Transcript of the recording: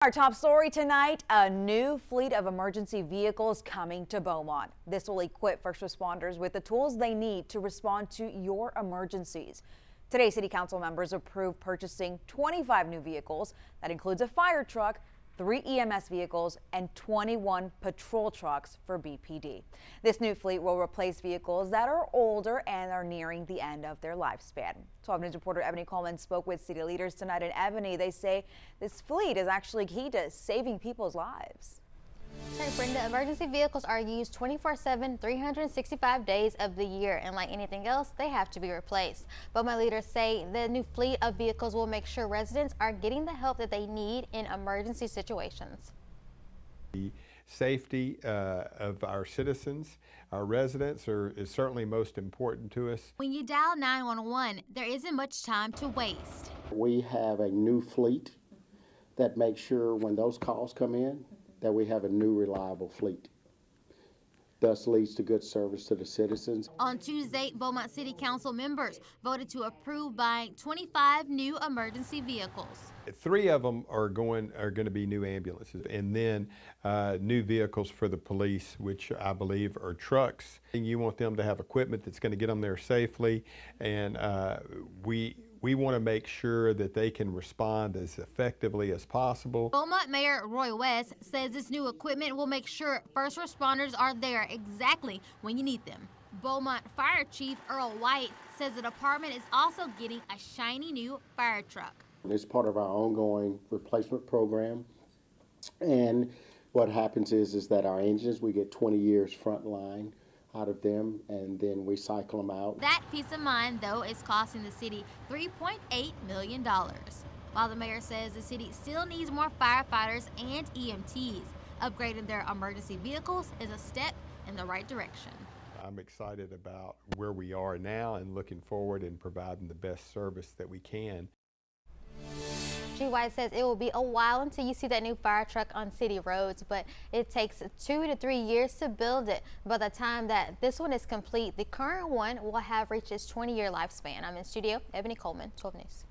Our top story tonight, a new fleet of emergency vehicles coming to Beaumont. This will equip first responders with the tools they need to respond to your emergencies. Today, City Council members approved purchasing 25 new vehicles. That includes a fire truck, 3 EMS vehicles, and 21 patrol trucks for BPD. This new fleet will replace vehicles that are older and are nearing the end of their lifespan. 12 News reporter Ebony Coleman spoke with city leaders tonight in Ebony. They say this fleet is actually key to saving people's lives. Right, Brenda, emergency vehicles are used 24/7, 365 days of the year, and like anything else, they have to be replaced. But my leaders say the new fleet of vehicles will make sure residents are getting the help that they need in emergency situations. The safety of our citizens, our residents, is certainly most important to us. When you dial 911, there isn't much time to waste. We have a new fleet that makes sure when those calls come in, that we have a new reliable fleet. Thus leads to good service to the citizens. On Tuesday, Beaumont City Council members voted to approve buying 25 new emergency vehicles. 3 of them are going to be new ambulances, and then new vehicles for the police, which I believe are trucks. And you want them to have equipment that's going to get them there safely, and we want to make sure that they can respond as effectively as possible. Beaumont Mayor Roy West says this new equipment will make sure first responders are there exactly when you need them. Beaumont Fire Chief Earl White says the department is also getting a shiny new fire truck. It's part of our ongoing replacement program. And what happens is that our engines, we get 20 years front line out of them, and then we cycle them out. That peace of mind, though, is costing the city $3.8 million. While the mayor says the city still needs more firefighters and EMTs, upgrading their emergency vehicles is a step in the right direction. I'm excited about where we are now and looking forward and providing the best service that we can. G. White says it will be a while until you see that new fire truck on city roads, but it takes 2 to 3 years to build it. By the time that this one is complete, the current one will have reached its 20-year lifespan. I'm in studio, Ebony Coleman, 12 News.